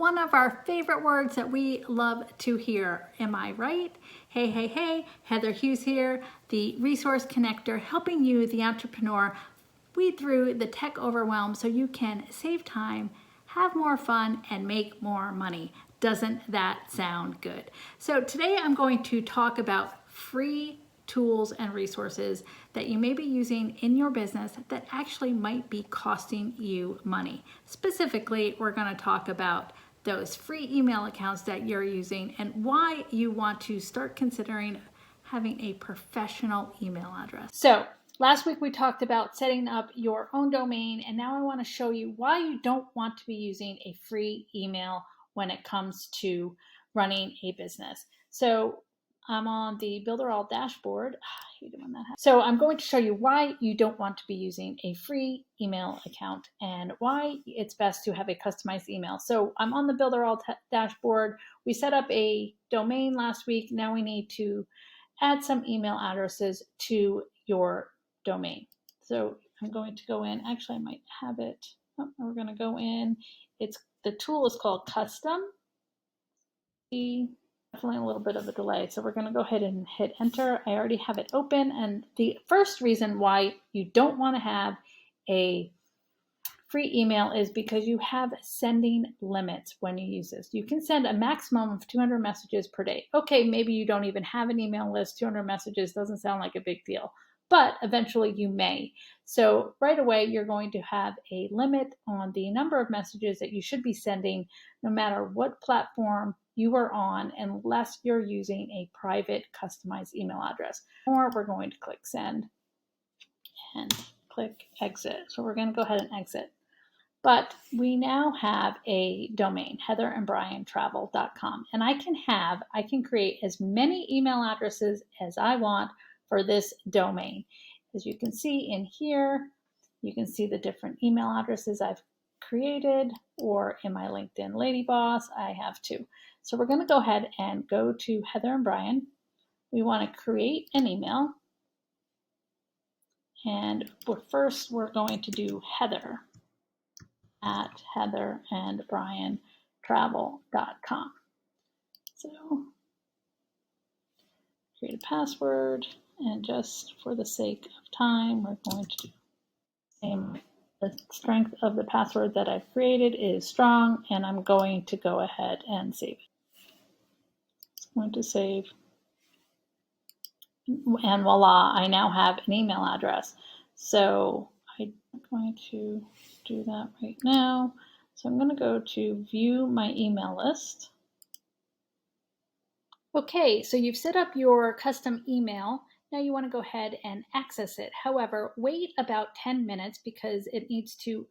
one of our favorite words that we love to hear. Am I right? Hey, hey, hey, Heather Hughes here, the resource connector, helping you, the entrepreneur, weed through the tech overwhelm so you can save time, have more fun, and make more money. Doesn't that sound good? So today I'm going to talk about free tools and resources that you may be using in your business that actually might be costing you money. Specifically, we're going to talk about those free email accounts that you're using and why you want to start considering having a professional email address. So last week we talked about setting up your own domain, and now I want to show you why you don't want to be using a free email when it comes to running a business. So I'm on the Builderall dashboard. So I'm going to show you why you don't want to be using a free email account and why it's best to have a customized email. So I'm on the Builderall dashboard. We set up a domain last week. Now we need to add some email addresses to your domain. So I'm going to go in. Actually, I might have it. Oh, we're going to go in. The tool is called Custom. Definitely a little bit of a delay. So we're going to go ahead and hit enter. I already have it open. And the first reason why you don't want to have a free email is because you have sending limits when you use this. You can send a maximum of 200 messages per day. Okay, maybe you don't even have an email list. 200 messages doesn't sound like a big deal, but eventually you may. So right away, you're going to have a limit on the number of messages that you should be sending no matter what platform you are on, unless you're using a private customized email address. Or we're going to click send and click exit. So we're going to go ahead and exit. But we now have a domain, heatherandbriantravel.com, and I can create as many email addresses as I want for this domain. As you can see in here, you can see the different email addresses I've created, or in my LinkedIn Lady Boss, I have two. So we're going to go ahead and go to Heather and Brian. We want to create an email. And first, we're going to do Heather at heatherandbriantravel.com. So create a password, and just for the sake of time, we're going to do the strength of the password that I've created is strong, and I'm going to go ahead and save it. I'm going to save, and voila, I now have an email address. So I'm going to do that right now. So I'm going to go to view my email list. Okay, so you've set up your custom email. Now you want to go ahead and access it. However, wait about 10 minutes because it needs to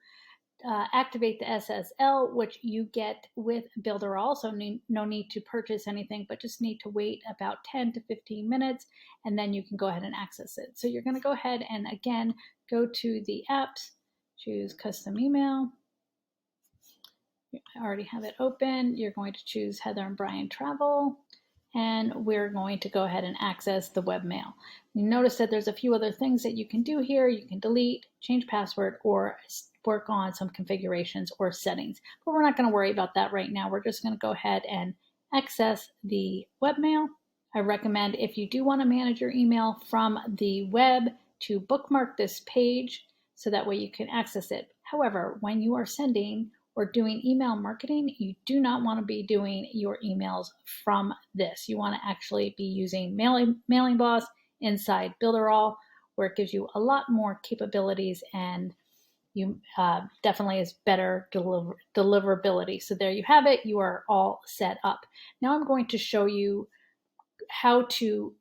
activate the SSL, which you get with Builderall. So no need to purchase anything, but just need to wait about 10 to 15 minutes, and then you can go ahead and access it. So you're going to go ahead and again, go to the apps, choose custom email. I already have it open. You're going to choose Heather and Brian Travel, and we're going to go ahead and access the webmail. You notice that there's a few other things that you can do here. You can delete, change password, or work on some configurations or settings. But we're not going to worry about that right now. We're just going to go ahead and access the webmail. I recommend, if you do want to manage your email from the web, to bookmark this page so that way you can access it. However, when you are sending or doing email marketing, you do not want to be doing your emails from this. You want to actually be using Mailing Boss inside Builderall, where it gives you a lot more capabilities and you definitely is better deliverability. So there you have it. You are all set up. Now I'm going to show you how to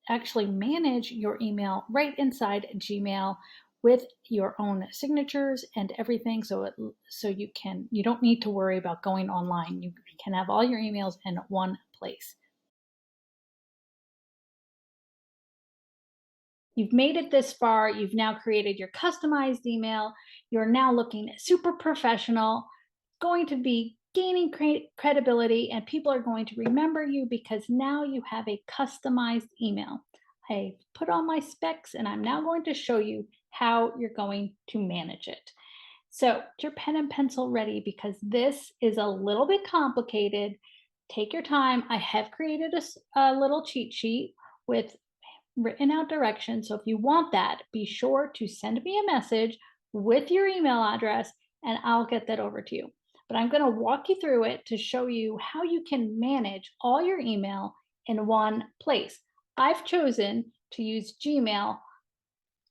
actually manage your email right inside Gmail with your own signatures and everything. So you don't need to worry about going online. You can have all your emails in one place. You've made it this far. You've now created your customized email. You're now looking super professional, going to be gaining credibility, and people are going to remember you because now you have a customized email. I put on my specs, and I'm now going to show you how you're going to manage it. So get your pen and pencil ready because this is a little bit complicated. Take your time. I have created a little cheat sheet with written out directions. So if you want that, be sure to send me a message with your email address and I'll get that over to you. But I'm going to walk you through it to show you how you can manage all your email in one place. I've chosen to use Gmail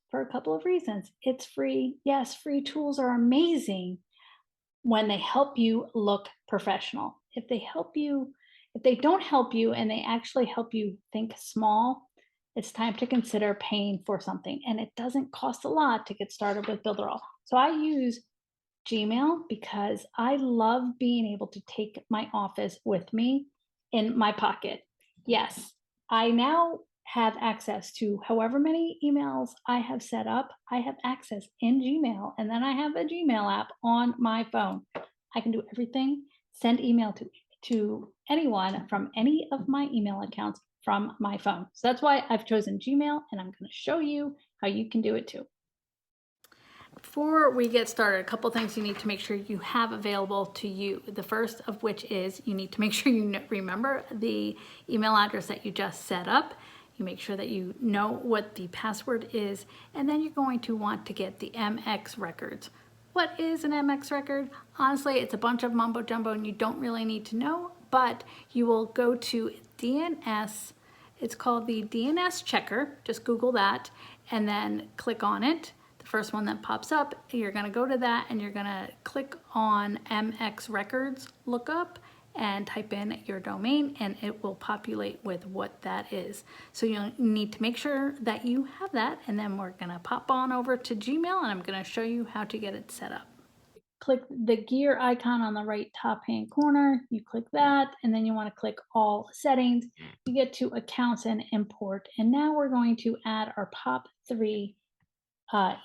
for a couple of reasons. It's free. Yes, free tools are amazing when they help you look professional. If they don't help you and they actually help you think small, it's time to consider paying for something. And it doesn't cost a lot to get started with Builderall. So I use Gmail because I love being able to take my office with me in my pocket. Yes, I now have access to however many emails I have set up. I have access in Gmail, and then I have a Gmail app on my phone. I can do everything, send email to anyone from any of my email accounts from my phone. So that's why I've chosen Gmail, and I'm going to show you how you can do it too. Before we get started, a couple things you need to make sure you have available to you. The first of which is you need to make sure you remember the email address that you just set up. You make sure that you know what the password is, and then you're going to want to get the MX records. What is an MX record? Honestly, it's a bunch of mumbo jumbo and you don't really need to know, but you will go to DNS. It's called the DNS checker. Just Google that and then click on it. The first one that pops up, you're going to go to that and you're going to click on MX records lookup and type in your domain and it will populate with what that is. So you need to make sure that you have that, and then we're going to pop on over to Gmail and I'm going to show you how to get it set up. Click the gear icon on the right top hand corner. You click that and then you want to click all settings. You get to accounts and import, and now we're going to add our POP3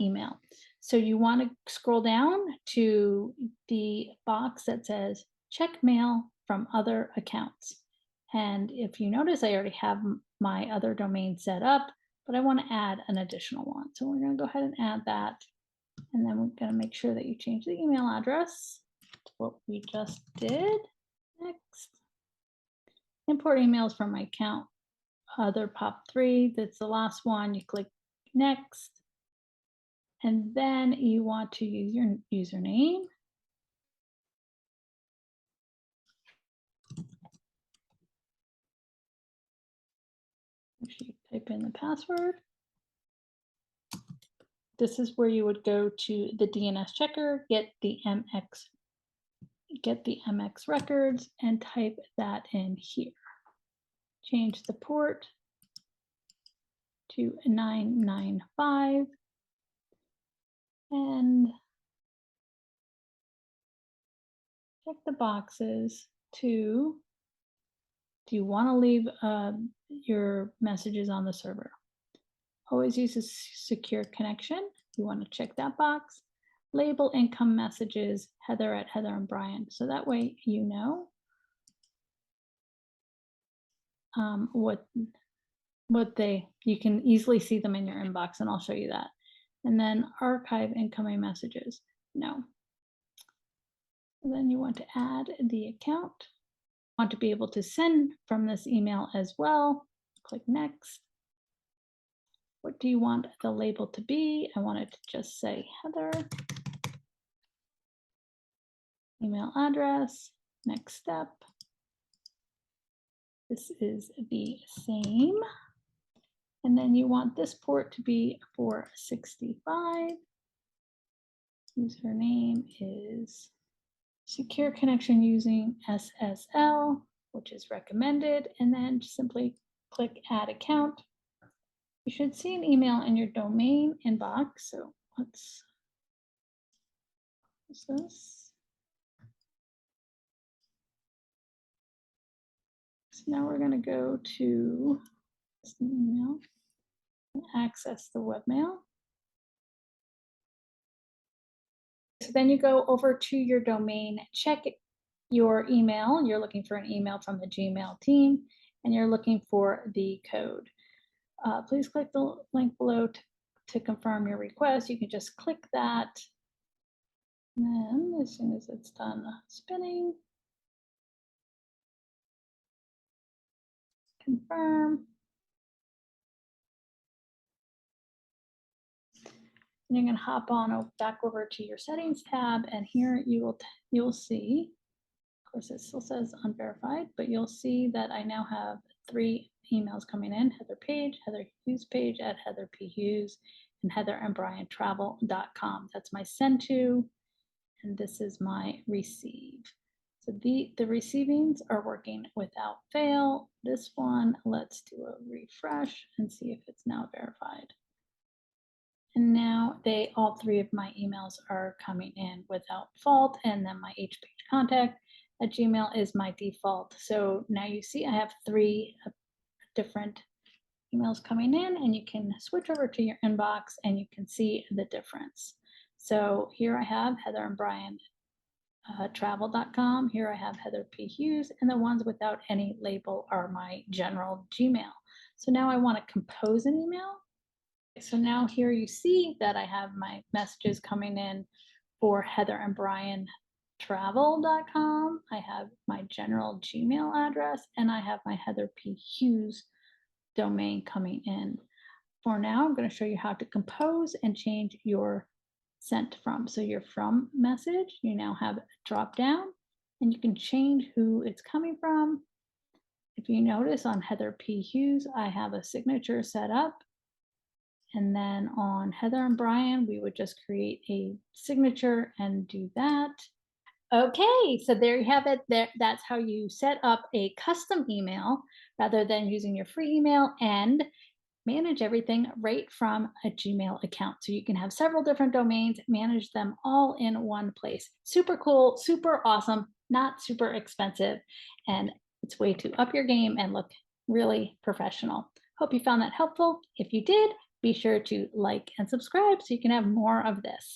email. So you want to scroll down to the box that says check mail from other accounts. And if you notice, I already have my other domain set up, but I want to add an additional one. So we're going to go ahead and add that. And then we're going to make sure that you change the email address to what we just did. Next. Import emails from my account, other POP3. That's the last one. You click next. And then you want to use your username. Make sure you type in the password. This is where you would go to the DNS checker, get the MX records and type that in here. Change the port to 995 and check the boxes to, do you want to leave your messages on the server? Always use a secure connection. You want to check that box. Label income messages Heather at Heather and Brian. So that way you know you can easily see them in your inbox, and I'll show you that. And then archive incoming messages. No. And then you want to add the account. Want to be able to send from this email as well. Click next. What do you want the label to be? I want it to just say Heather. Email address. Next step. This is the same. And then you want this port to be 465. Username is secure connection using SSL, which is recommended. And then simply click add account. You should see an email in your domain inbox. So what's this? So now we're going to go to this email and access the webmail. So then you go over to your domain, check your email. You're looking for an email from the Gmail team, and you're looking for the code. Please click the link below to confirm your request. You can just click that. And then as soon as it's done spinning, confirm. And you're going to hop on back over to your settings tab, and here you'll see, of course, it still says unverified, but you'll see that I now have 3 emails coming in: Heather Page, Heather Hughes Page at Heather P. Hughes, and heatherandbriantravel.com. That's my send to, and this is my receive. So the receivings are working without fail. This one, let's do a refresh and see if it's now verified. And now all 3 of my emails are coming in without fault. And then my hpagecontact at Gmail is my default. So now you see I have 3 different emails coming in, and you can switch over to your inbox and you can see the difference. So here I have Heather and Brian travel.com. Here I have Heather P. Hughes, and the ones without any label are my general Gmail. So now I want to compose an email. So now here you see that I have my messages coming in for Heather and Brian travel.com. I have my general Gmail address, and I have my Heather P. Hughes domain coming in. For now, I'm going to show you how to compose and change your sent from. So your from message, you now have a drop down, and you can change who it's coming from. If you notice on Heather P. Hughes, I have a signature set up. And then on Heather and Brian, we would just create a signature and do that. Okay, so there you have it. That's how you set up a custom email rather than using your free email, and manage everything right from a Gmail account. So you can have several different domains, manage them all in one place. Super cool, super awesome, not super expensive, and it's way to up your game and look really professional. Hope you found that helpful. If you did, be sure to like and subscribe so you can have more of this.